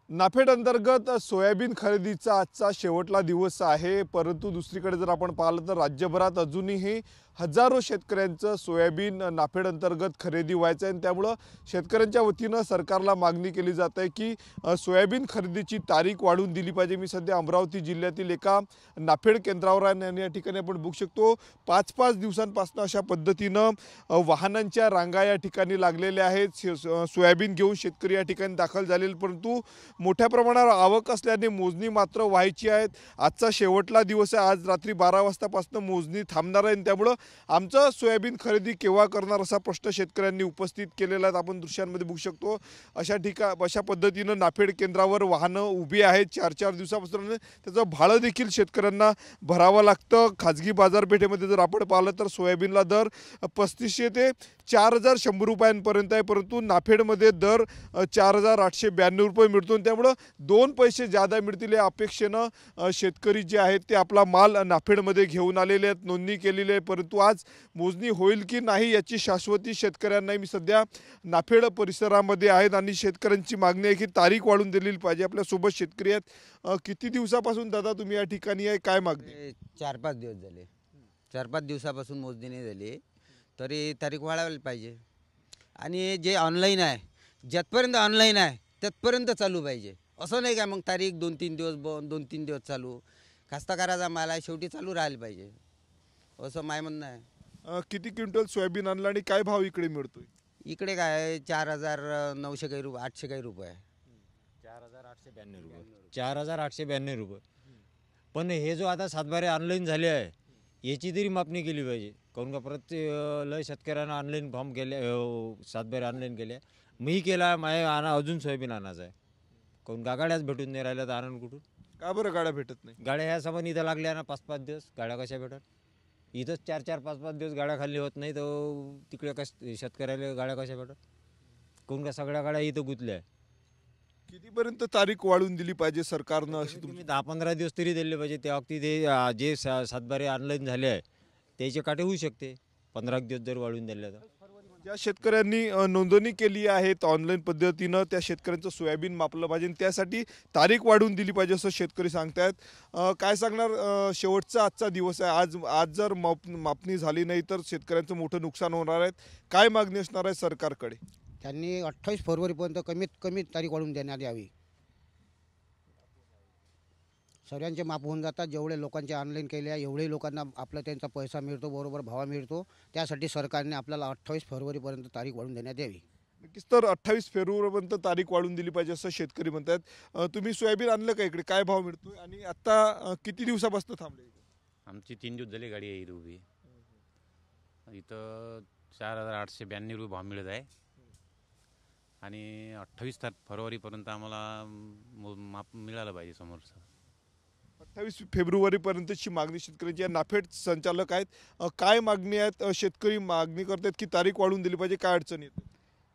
नाफेड अंतर्गत सोयाबीन खरेदीचा आजचा शेवटला दिवस आहे, परंतु दुसरीकडे जर आपण पाहिलं तर राज्यभरात अजूनही हजारो शेतकऱ्यांचं सोयाबीन नाफेड अंतर्गत खरेदी व्हायचं आहे। त्यामुळे शेतकऱ्यांच्या वतीनं सरकारला मागणी केली जात आहे की सोयाबीन खरेदीची तारीख वाढवून दिली पाहिजे। मी सध्या अमरावती जिल्ह्यातील एका नाफेड केंद्रावर आहे आणि या ठिकाणी आपण बघू शकतो 5-5 दिवसांपासून अशा पद्धतीनं वाहनांच्या रांगा या ठिकाणी लागलेल्या आहेत। सोयाबीन घेऊन शेतकरी या ठिकाणी दाखल झालेले, परंतु मोठ्या प्रमाणावर आवक असल्याने मोजणी मात्र व्हायची आहे। आजचा शेवटला दिवस आहे, आज रात्री 12 वाजतापासून मोजणी थांबणार आहे। त्यामुळे आमचं सोयाबीन खरेदी केव्हा करणार असा प्रश्न शेतकऱ्यांनी उपस्थित केलेला आहे। आपण दृश्यांमध्ये बघू शकतो अशा पद्धतीनं नाफेड केंद्रावर वाहनं उभी आहेत। 4-4 दिवसापासून त्याचं भाडं देखील शेतकऱ्यांना भरावं लागतं। खाजगी बाजारपेठेमध्ये जर आपण पाहिलं तर सोयाबीनला दर 3500 ते 4100 रुपयांपर्यंत आहे, परंतु नाफेडमध्ये दर 4892 रुपये मिळतो। त्यामुळे 2 पैसे जादा मिळतील या अपेक्षेनं शेतकरी जे आहेत ते आपला माल नाफेडमध्ये घेऊन आलेले आहेत, नोंदणी केलेली आहे। परंतु आज मोजणी होईल की नाही याची शाश्वती शेतकऱ्यांना मी सध्या नाफेड परिसरामध्ये आहेत आणि शेतकऱ्यांची मागणी आहे की तारीख वाढवून दिली पाहिजे। आपल्या सोबत शेतकरी आहेत। किती दिवसापासून दादा तुम्ही या ठिकाणी आहे, काय मागणी? 4-5 दिवस झाले। 4-5 दिवसापासून मोजणी नाही झाली, तरी तारीख वाढवायला पाहिजे। आणि जे ऑनलाईन आहे, ज्यापर्यंत ऑनलाईन आहे त्यापर्यंत चालू पाहिजे, असं नाही का मग तारीख 2-3 दिवस बंद 2-3 दिवस चालू। कास्तकाराचा माल आहे, शेवटी चालू राहायला पाहिजे, असं माय म्हणणं आहे। किती क्विंटल सोयाबीन आणलं आणि काय भाव इकडे मिळतोय? इकडे काय 4900 काही रुपये, 800 काही रुपये आहे। 4892 रुपये, 4892 रुपये। पण हे जो आता सातबारे ऑनलाईन झाले आहे याची तरी मापणी केली पाहिजे, काहून का प्रत्येक लय शेतकऱ्यांना ऑनलाईन फॉर्म केले, सातबारे ऑनलाईन केले। मी केला, माझ्या अजून सोयाबीन आणायचं आहे, काहून का गाड्याच भेटून नाही राहिल्या, तर आनंद कुठून? का बरं गाड्या भेटत नाही? गाड्या ह्या सामान इथं लागल्या ना 5-5 दिवस, गाड्या कशा भेटत? इथंच 4-4, 5-5 दिवस गाड्या खाली होत नाही, तर तिकडे शेतकऱ्याला गाड्या कशा भेटत? काहून का सगळ्या गाड्या इथं गुंतल्या आहे। कितीपर्यंत तारीख वाढवून दिली पाहिजे सरकारनं अशी तुम्ही 10-15 दिवस तरी दिले पाहिजे। त्या वक्ती ते जे सातबारे ऑनलाईन झाले आहे त्याचे काटे होऊ शकते, 15 दिवस जर वाढवून दिले तर। ज्या शेतकऱ्यांनी नोंदणी केली आहे ऑनलाईन पद्धतीनं त्या शेतकऱ्यांचं सोयाबीन मापलं पाहिजे, त्यासाठी तारीख वाढवून दिली पाहिजे असं शेतकरी सांगतायत। काय सांगणार, शेवटचा आजचा दिवस आहे, आज जर मापणी झाली नाही तर शेतकऱ्यांचं मोठं नुकसान होणार आहे। काय मागणी असणार आहे सरकारकडे? त्यांनी 28 फेब्रुवारीपर्यंत कमीत कमी तारीख वाढवून देण्यात यावी। सगळ्यांचे माप होऊन जातात, जेवढे लोकांचे ऑनलाईन केले आहे एवढे लोकांना आपला त्यांचा पैसा मिळतो, बरोबर भाव मिळतो। त्यासाठी सरकारने आपल्याला 28 फेब्रुवारीपर्यंत तारीख वाढवून देण्यात यावी। नक्कीच, तर 28 फेब्रुवारीपर्यंत तारीख वाढवून दिली पाहिजे असं शेतकरी म्हणतात। तुम्ही सोयाबीन आणलं का इकडे, काय भाव मिळतोय आणि आता किती दिवसापासून थांबले? आमची 3 दिवस झाले गाडी आहे इथं उभी, इथं 4892 रुपये भाव मिळत आहे आणि 28 फेब्रुवारीपर्यंत आम्हाला माप मिळालं पाहिजे समोरचं। 28 फेब्रुवारीपर्यंतची मागणी शेतकऱ्यांची आहे। नाफेड संचालक आहेत, काय मागणी आहेत? शेतकरी मागणी करतात की तारीख वाढवून दिली पाहिजे, काय अडचण येते?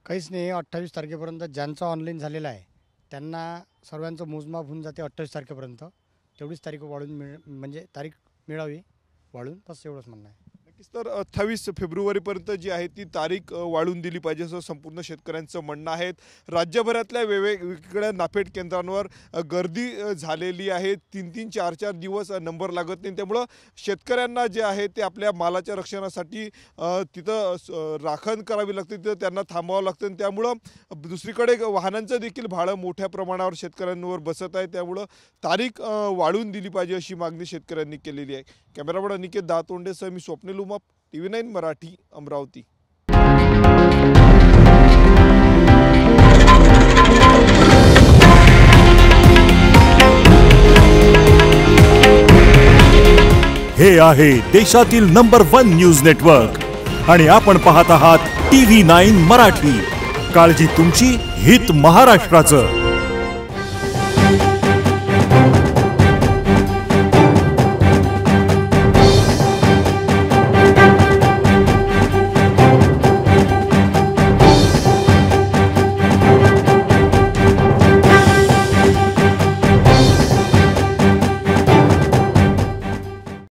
काहीच नाही, 28 तारखेपर्यंत ज्यांचं ऑनलाईन झालेलं आहे त्यांना सर्वांचं मोजमाप होऊन जाते 28 तारखेपर्यंत। तेवढीच तारीख वाढून म्हणजे तारीख मिळावी वाढून, बस एवढंच म्हणणं आहे। नक्कीच, तर 28 फेब्रुवारीपर्यंत जी आहे ती तारीख वाढवून दिली पाहिजे असं संपूर्ण शेतकऱ्यांचं म्हणणं आहे। राज्यभरातल्या वेगवेगळ्या नाफेड केंद्रांवर गर्दी झालेली आहे, 3-3, 4-4 दिवस नंबर लागत नाही। त्यामुळं शेतकऱ्यांना जे आहे ते आपल्या मालाच्या रक्षणासाठी तिथं राखण करावी लागते, तिथं त्यांना थांबावं लागतं। त्यामुळं दुसरीकडे वाहनांचं देखील भाडं मोठ्या प्रमाणावर शेतकऱ्यांवर बसत आहे, त्यामुळं तारीख वाढवून दिली पाहिजे अशी मागणी शेतकऱ्यांनी केलेली आहे। कॅमेरामॅन अनिकेत दातोंडेसह मी स्वप्नील उमाप, TV9 मराठी, अमरावती। हे आहे देशातील नंबर 1 न्यूज नेटवर्क आणि आपण पाहत आहात TV9 मराठी। काळजी तुमची, हित महाराष्ट्राचं।